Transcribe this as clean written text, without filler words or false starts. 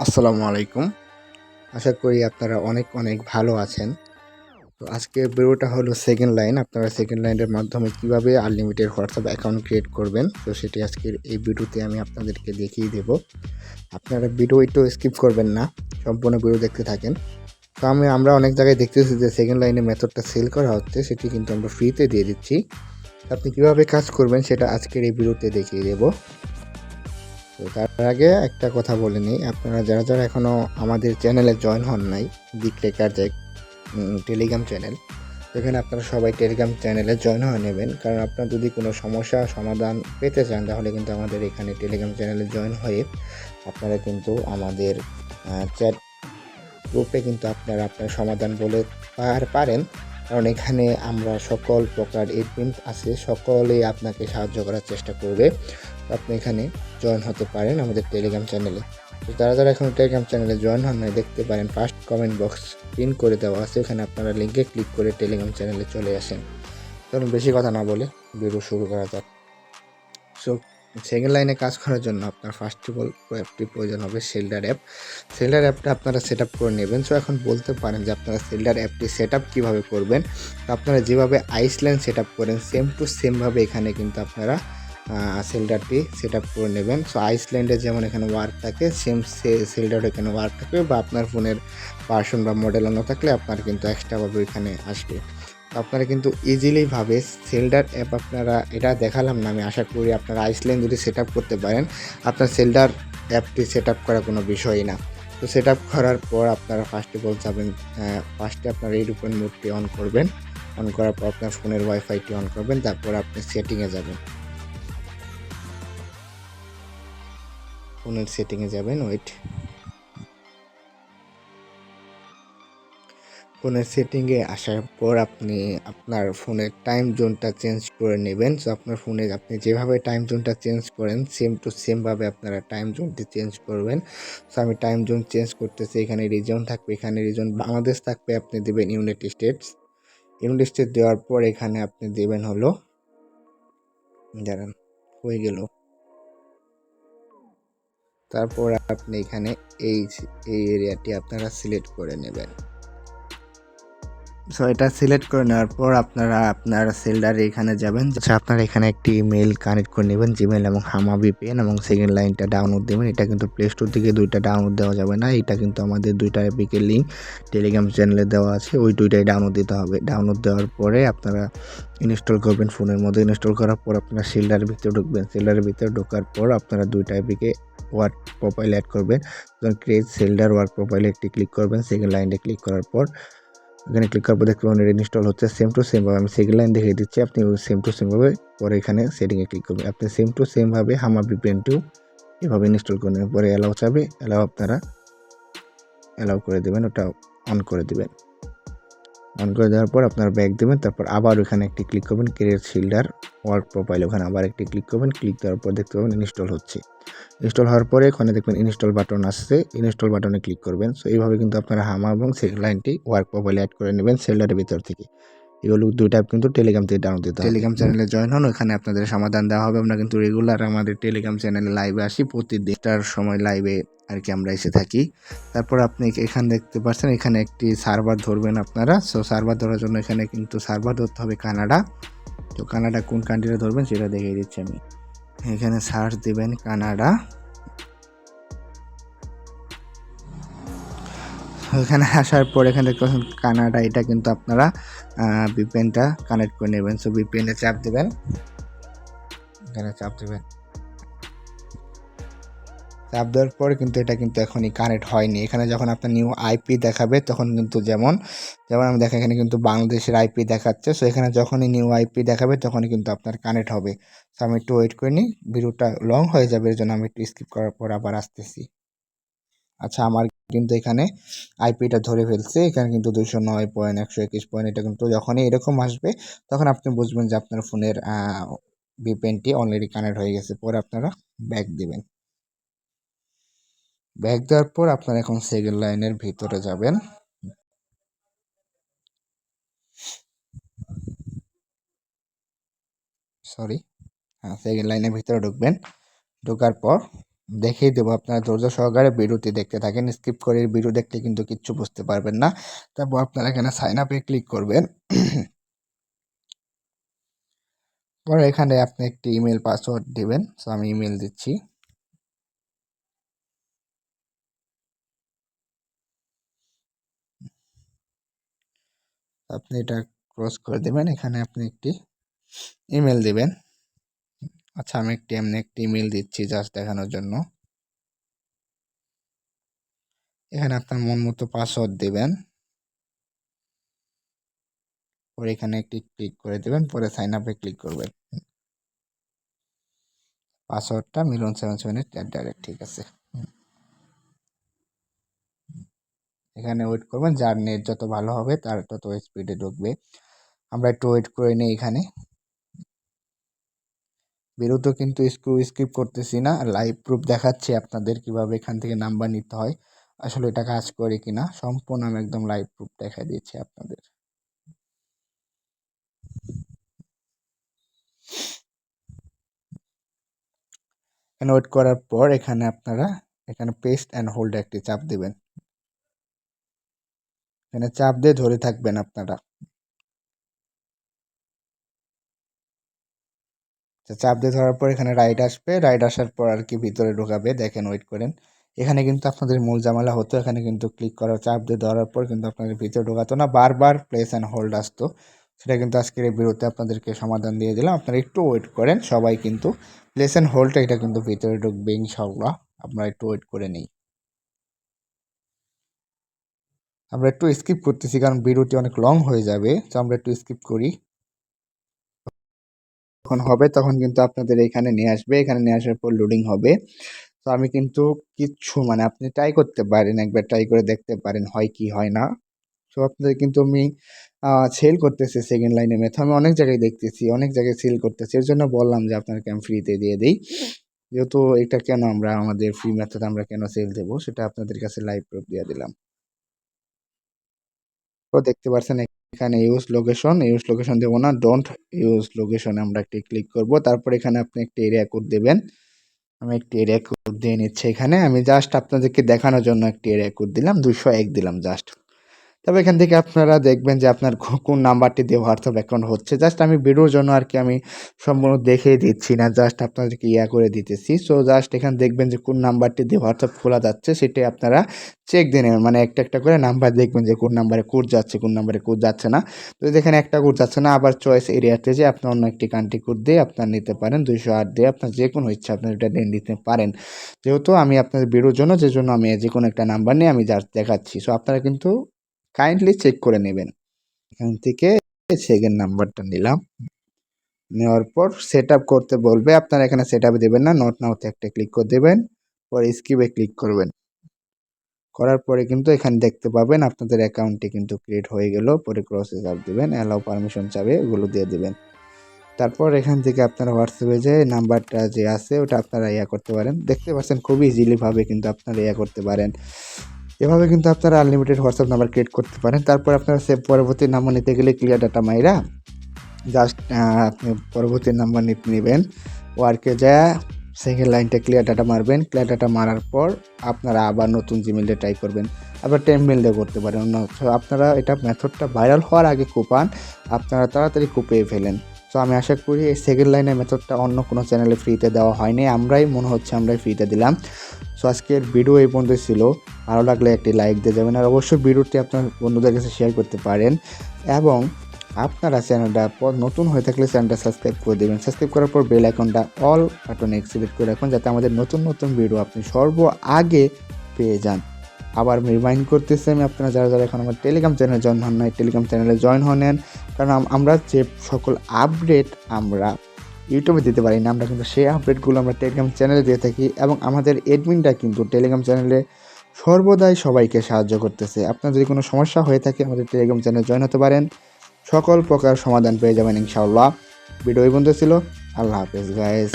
আসসালামু আলাইকুম। আশা করি আপনারা অনেক অনেক ভালো আছেন। তো আজকের ভিডিওটা হলো সেকেন্ড লাইন। আপনারা সেকেন্ড লাইনের মাধ্যমে কিভাবে আনলিমিটেড হোয়াটসঅ্যাপ অ্যাকাউন্ট ক্রিয়েট করবেন। তো সেটি আজকের এই ভিডিওতে আমি আপনাদেরকে দেখিয়ে দেব। আপনারা ভিডিও একটু স্কিপ করবেন না। সম্পূর্ণ ভিডিও দেখতে থাকেন। তো আমরা অনেক জায়গায় দেখতেছি যে সেকেন্ড লাইনের মেথডটা সেল করা হচ্ছে, সেটি কিন্তু আমরা ফ্রিতে দিয়ে দিচ্ছি। আপনি কিভাবে কাজ করবেন সেটা আজকের এই ভিডিওতে দেখিয়ে দেব। তো তার আগে একটা কথা বলে নিই, আপনারা যারা যারা এখনও আমাদের চ্যানেলে জয়েন হন নাই, বিক্রেকার যে টেলিগ্রাম চ্যানেল, সেখানে আপনারা সবাই টেলিগ্রাম চ্যানেলে জয়েন হয়ে নেবেন। কারণ আপনার যদি কোনো সমস্যা সমাধান পেতে চান তাহলে কিন্তু আমাদের এখানে টেলিগ্রাম চ্যানেলে জয়েন হয়ে আপনারা কিন্তু আমাদের চ্যাট গ্রুপে কিন্তু আপনারা আপনার সমাধান বলে পারেন। কারণ এখানে আমরা সকল প্রকার এডমিন আছে, সকলেই আপনাকে সাহায্য করার চেষ্টা করবে। তো আপনি এখানে জয়েন হতে পারেন আমাদের টেলিগ্রাম চ্যানেলে। তো যারা যারা এখন টেলিগ্রাম চ্যানেলে জয়েন হন নাই, দেখতে পারেন ফার্স্ট কমেন্ট বক্স পিন করে দেওয়া আছে, এখানে আপনারা লিঙ্কে ক্লিক করে টেলিগ্রাম চ্যানেলে চলে আসেন। চলুন বেশি কথা না বলে ভিডিও শুরু করা যাক। সো সেকেন্ড লাইনে কাজ করার জন্য আপনার ফার্স্ট অফ অল অ্যাপটি প্রয়োজন হবে সেল্ডার অ্যাপ। সেল্ডার অ্যাপটা আপনারা সেট আপ করে নেবেন। সো এখন বলতে পারেন যে আপনারা সেল্ডার অ্যাপটি সেট আপ কীভাবে করবেন। তো আপনারা যেভাবে আইসল্যান্ড সেট আপ করেন সেম টু সেমভাবে এখানে কিন্তু আপনারা সেল্ডারটি সেট আপ করে নেবেন। সো আইসল্যান্ডে যেমন এখানে ওয়ার্ক থাকে, সেম সেল্ডার এখানে ওয়ার্ক থাকবে, বা আপনার ফোনের ভার্সন বা মডেল অন্য থাকলে আপনার কিন্তু এক্সট্রাভাবে এখানে আসবে। আপনারা কিন্তু ইজিলিভাবে সেল্ডার অ্যাপ, আপনারা এটা দেখালাম না আমি, আশা করি আপনারা আইসল্যান্ড যদি সেট আপ করতে পারেন আপনার সেল্ডার অ্যাপটি সেট আপ করা কোনো বিষয়ই না। তো সেট আপ করার পর আপনারা ফার্স্টে যাবেন, ফার্স্টে আপনারা এই রূপের মোডটি অন করবেন। অন করার পর আপনার ফোনের ওয়াইফাইটি অন করবেন, তারপর আপনি সেটিংয়ে যাবেন। ফোনের সেটিংয়ে যাবেন, ফোনের সেটিংয়ে আসার পর আপনি আপনার ফোনের টাইম জোনটা চেঞ্জ করে নেবেন। সো আপনার ফোনে আপনি যেভাবে টাইম জোনটা চেঞ্জ করেন সেম টু সেমভাবে আপনারা টাইম জোনটি চেঞ্জ করবেন। সো আমি টাইম জোন চেঞ্জ করতেছি। এখানে রিজন থাকবে, এখানে রিজন বাংলাদেশ থাকবে, আপনি দেবেন ইউনাইটেড স্টেটস। ইউনাইটেড স্টেট দেওয়ার পর এখানে আপনি দেবেন হলো, দাঁড়ান হয়ে গেল, তারপর আপনি এখানে এই এরিয়াটি আপনারা সিলেক্ট করে নেবেন। সো এটা সিলেক্ট করে নেওয়ার পর আপনারা আপনার সেল্ডারে এখানে যাবেন। আপনারা এখানে একটি ইমেল কানেক্ট করে নেবেন, জিমেল এবং হামা ভিপিএন, এবং সেকেন্ড লাইনটা ডাউনলোড দেবেন। এটা কিন্তু প্লে স্টোর থেকে দুইটা ডাউনলোড দেওয়া যাবে না, এটা কিন্তু আমাদের দুইটা অ্যাপিকের লিঙ্ক টেলিগ্রাম চ্যানেলে দেওয়া আছে, ওই দুইটাই ডাউনলোড দিতে হবে। ডাউনলোড দেওয়ার পরে আপনারা ইনস্টল করবেন ফোনের মধ্যে। ইনস্টল করার পর আপনারা সেল্ডারের ভিতরে ঢুকবেন। সেল্ডারের ভিতরে ঢোকার পর আপনারা দুইটা অ্যাপিকে ওয়ার্ক প্রোফাইল অ্যাড করবেন। ক্রিয়েট সেল্ডার ওয়ার্ক প্রোফাইলে একটি ক্লিক করবেন। সেকেন্ড লাইনে ক্লিক করার পর এখানে ক্লিক করার পর দেখতে পাবেন এটা ইনস্টল হচ্ছে। সেম টু সেমভাবে আমি সেকেন্ড লাইন দেখিয়ে দিচ্ছি, আপনি সেম টু সেমভাবে পরে এখানে সেটিংয়ে ক্লিক করবেন। আপনি সেম টু সেমভাবে হামা ভিপিএনটিও এভাবে ইনস্টল করে নেবেন। পরে অ্যালাউ চাবে, আপনারা অ্যালাউ করে দেবেন, ওটা অন করে দেবেন। অন করে দেওয়ার পর আপনারা ব্যাক দেবেন, তারপর আবার ওখানে একটি ক্লিক করবেন, ক্রিয়েট সেল্ডার ওয়ার্ক প্রোফাইল, ওখানে আবার একটি ক্লিক করবেন। ক্লিক দেওয়ার পর দেখতে পাবেন ইনস্টল হচ্ছে। ইনস্টল হওয়ার পরে ওখানে দেখবেন ইনস্টল বাটন আসছে, ইনস্টল বাটনে ক্লিক করবেন। সো এইভাবে কিন্তু আপনারা হামা এবং সেকেন্ড লাইনটি ওয়ার্ক প্রোফাইলে অ্যাড করে নেবেন সেল্ডারের ভিতর থেকে। এগুলো দুইটা কিন্তু টেলিগ্রাম থেকে ডাউনলোড দিতে হবে। টেলিগ্রাম চ্যানেলে জয়েন হন, ওখানে আপনাদের সমাধান দেওয়া হবে। আমরা কিন্তু রেগুলার আমাদের টেলিগ্রাম চ্যানেলে লাইভে আসি, প্রতিদিনটার সময় লাইভে আর কি আমরা এসে থাকি। তারপর আপনি এখানে দেখতে পাচ্ছেন এখানে একটি সার্ভার ধরবেন আপনারা। সো সার্ভার ধরার জন্য এখানে কিন্তু সার্ভার ধরতে হবে কানাডা। তো কানাডা কোন কান্ট্রিটা ধরবেন সেটা দেখিয়ে দিচ্ছি আমি। এখানে সার্চ দিবেন কানাডা। এখানে আসার পর এখানে দেখতে পাচ্ছেন কানাডা, এটা কিন্তু আপনারা ভিপিএনটা কানেক্ট করে নেবেন। সো ভিপিএনে চাপ দেবেন, এখানে চাপ দেবেন। চাপ দেওয়ার পরে কিন্তু এটা কিন্তু এখনই কানেক্ট হয়নি। এখানে যখন আপনার নিউ আইপি দেখাবে তখন কিন্তু যেমন আমি দেখেন এখানে কিন্তু বাংলাদেশের আইপি দেখাচ্ছে। সো এখানে যখনই নিউ আইপি দেখাবে তখনই কিন্তু আপনার কানেক্ট হবে। সো আমি একটু ওয়েট করে নিই, ভিডিওটা লং হয়ে যাবে, এর জন্য আমি একটু স্কিপ করার পর আবার আসতেছি। আচ্ছা, আমার কিন্তু এখানে আইপিটা ধরে ফেলছে, এখানে কিন্তু 209.121. এটা কিন্তু যখনই এরকম আসবে তখন আপনি বুঝবেন যে আপনার ফোনের ভিপিএনটি অলরেডি কানেক্ট হয়ে গেছে। পরে আপনারা ব্যাক দিবেন। ব্যাক দেওয়ার পর আপনারা এখন সেকেন্ড লাইনের ভিতরে যাবেন। সরি, হ্যাঁ, সেকেন্ড লাইনের ভিতরে ঢুকবেন। ঢোকার পর দেখিয়ে দেবো, আপনারা ধৈর্য সহকারে ভিডিওটি দেখতে থাকেন। স্কিপ করে ভিডিও দেখলে কিন্তু কিচ্ছু বুঝতে পারবেন না। তারপর আপনারা এখানে সাইন আপে ক্লিক করবেন। পরে এখানে আপনি একটি ইমেল পাসওয়ার্ড দিবেন। সো আমি ইমেল দিচ্ছি। আপনি এটা ক্রস করে দেবেন। এখানে আপনি একটি ইমেল দিবেন। আচ্ছা, আমি একটি ইমেল দিচ্ছি জাস্ট দেখানোর জন্য। এখানে আপনার মন মতো পাসওয়ার্ড দিবেন। পরে এখানে একটি ক্লিক করে দেবেন। পরে সাইন আপে ক্লিক করবেন। পাসওয়ার্ডটা মিলন77@, ঠিক আছে। এখানে ওয়েট করবেন। যার নেট যত ভালো হবে তার তত স্পিডে ঢুকবে। আমরা একটু ওয়েট করে নিই। এখানে বেরোতেও কিন্তু স্কিপ করতেছি না, লাইভ প্রুফ দেখাচ্ছি আপনাদের কিভাবে এখান থেকে নাম্বার নিতে হয়। আসলে এটা কাজ করে কিনা সম্পূর্ণ আমি একদম লাইভ প্রুফ দেখা দিয়েছি আপনাদের। এখানে ওয়েট করার পর এখানে আপনারা পেস্ট অ্যান্ড হোল্ড একটি চাপ দিবেন। এখানে চাপ দিয়ে ধরে থাকবেন আপনারা। চাপ দিয়ে ধরার পর এখানে রাইড আসবে। রাইড আসার পর আর কি ভিতরে ঢোকাবে। দেখেন, ওয়েট করেন। এখানে কিন্তু আপনাদের মূল ঝামেলা হতো। এখানে কিন্তু ক্লিক করার চাপ দিয়ে ধরার পর কিন্তু আপনাদের ভিতরে ঢোকাতো না, বারবার প্লেস অ্যান্ড হোল্ড আসতো। সেটা কিন্তু আজকের এই ভিডিওতে আপনাদেরকে সমাধান দিয়ে দিলাম। আপনারা একটু ওয়েট করেন। সবাই কিন্তু প্লেস অ্যান্ড হোল্ডটা এটা কিন্তু ভিতরে ঢুকবে ইনশাআল্লাহ। আপনারা একটু ওয়েট করে নেই। আমরা একটু স্কিপ করতেছি কারণ ভিডিওটি অনেক লং হয়ে যাবে। তো আমরা একটু স্কিপ করি। যখন হবে তখন কিন্তু আপনাদের এখানে নিয়ে আসবে। এখানে নিয়ে আসার পর লোডিং হবে। তো আমি কিন্তু কিচ্ছু মানে আপনি ট্রাই করতে পারেন, একবার ট্রাই করে দেখতে পারেন হয় কি হয় না। তো আপনাদের কিন্তু আমি সেল করতেছি সেকেন্ড লাইনে মেথড। আমি অনেক জায়গায় দেখতেছি, অনেক জায়গায় সেল করতেছি। এর জন্য বললাম যে আপনাকে আমি ফ্রিতে দিয়ে দিই। যেহেতু এটা কেন আমরা আমাদের ফ্রি মেথড আমরা কেন সেল দেবো সেটা আপনাদের কাছে লাইভ প্রুফ দিয়ে দিলাম। তো দেখতে পাচ্ছেন এখানে ইউজ লোকেশন দেবো না, ডোন্ট ইউজ লোকেশন আমরা একটি ক্লিক করব। তারপর এখানে আপনি একটি এরিয়া কোড দেবেন। আমি একটি এরিয়া কোড দিয়ে নিচ্ছি। এখানে আমি জাস্ট আপনাদেরকে দেখানোর জন্য একটি এরিয়া কোড দিলাম, 201 দিলাম জাস্ট। তবে এখান থেকে আপনারা দেখবেন যে আপনার কোন নাম্বারটি দিয়ে হোয়াটসঅ্যাপ অ্যাকাউন্ট হচ্ছে। জাস্ট আমি ভিডিওর জন্য আর কি আমি সম্পূর্ণ দেখিয়ে দিচ্ছি না, জাস্ট আপনাদেরকে করে দিতেছি। সো জাস্ট এখানে দেখবেন যে কোন নাম্বারটি দিয়ে হোয়াটসঅ্যাপ খোলা যাচ্ছে সেটাই আপনারা চেক দিয়ে নেবেন। মানে একটা একটা করে নাম্বার দেখবেন যে কোন নাম্বারে কোড যাচ্ছে, কোন নাম্বারে কোড যাচ্ছে না। তো যেখানে একটা কোড যাচ্ছে না, আবার চয়েস এরিয়াতে যে আপনি অন্য একটি কান্ট্রি কোড দিয়ে আপনার নিতে পারেন। 208 দিয়ে আপনার যে কোনো ইচ্ছা আপনার এটা দিয়ে নিতে পারেন। যেহেতু আমি আপনাদের ভিডিওর জন্য যে জন্য আমি যে কোনো একটা নাম্বার নিয়ে আমি জাস্ট দেখাচ্ছি। সো আপনারা কিন্তু কাইন্ডলি চেক করে নেবেন। এখান থেকে সেকেন্ড নাম্বারটা নিলাম। নেওয়ার পর সেট আপ করতে বলবে, আপনারা এখানে সেট আপ দেবেন না, নট নাওতে একটা ক্লিক করে দেবেন। পরে স্কিপে ক্লিক করবেন। করার পরে কিন্তু এখানে দেখতে পাবেন আপনাদের অ্যাকাউন্টটি কিন্তু ক্রিয়েট হয়ে গেল। পরে ক্রসে চাপ দিবেন, অ্যালাউ পারমিশন চাবে ওগুলো দিয়ে দিবেন। তারপর এখান থেকে আপনারা হোয়াটসঅ্যাপে যে নাম্বারটা যে আছে ওটা আপনারা করতে পারেন। দেখতে পাচ্ছেন খুবই ইজিলি ভাবে কিন্তু আপনারা করতে পারেন। এভাবে কিন্তু আপনারা আনলিমিটেড হোয়াটসঅ্যাপ নাম্বার ক্রিয়েট করতে পারেন। তারপর আপনারা সেভ পরবর্তী নাম্বার নিতে গেলে ক্লিয়ার ডাটা মাইরা জাস্ট আপনি পরবর্তী নাম্বার নিতে নেবেন। ওয়ার্কে যায় সেকেন্ড লাইনটা ক্লিয়ার ডাটা মারবেন। ক্লিয়ার ডাটা মারার পর আপনারা আবার নতুন জিমেইলে ট্রাই করবেন। আবার টেম্পমেল দিয়ে করতে পারেন। আপনারা এটা মেথডটা ভাইরাল হওয়ার আগে কুপান, আপনারা তাড়াতাড়ি কুপিয়ে ফেলেন। সো আমি আশা করি এই সেকেন্ড লাইনের মেথডটা অন্য কোনো চ্যানেলে ফ্রিতে দেওয়া হয়নি, আমরাই মনে হচ্ছে আমরাই ফ্রিতে দিলাম। সো আজকের ভিডিও এই পর্যন্ত ছিল। ভালো লাগলে একটি লাইক দিয়ে যাবেন, আর অবশ্যই ভিডিওটি আপনার বন্ধুদের কাছে শেয়ার করতে পারেন। এবং আপনারা চ্যানেলটা নতুন হয়ে থাকলে চ্যানেলটা সাবস্ক্রাইব করে দেবেন। সাবস্ক্রাইব করার পর বেল আইকনটা অল বাটনে এক্টিভেট করে রাখুন যাতে আমাদের নতুন নতুন ভিডিও আপনি আগে পেয়ে যান। আবার রিমাইন্ড করতেছি আমি, আপনারা যারা যারা এখন আমার টেলিগ্রাম চ্যানেলে জয়েন হন নাই, টেলিগ্রাম চ্যানেলে জয়েন হন নেন। কারণ আমরা যে সকল আপডেট আমরা ইউটিউবে দিতে পারি না, আমরা কিন্তু সেই আপডেটগুলো আমরা টেলিগ্রাম চ্যানেলে দিয়ে থাকি। এবং আমাদের এডমিনটা কিন্তু টেলিগ্রাম চ্যানেলে সর্বদাই সবাইকে সাহায্য করতেছে। আপনার যদি কোনো সমস্যা হয়ে থাকে আমাদের টেলিগ্রাম চ্যানেলে জয়েন হতে পারেন, সকল প্রকার সমাধান পেয়ে যাবেন ইনশাআল্লাহ। ভিডিও এই পর্যন্ত ছিল। আল্লাহ হাফেজ গাইস।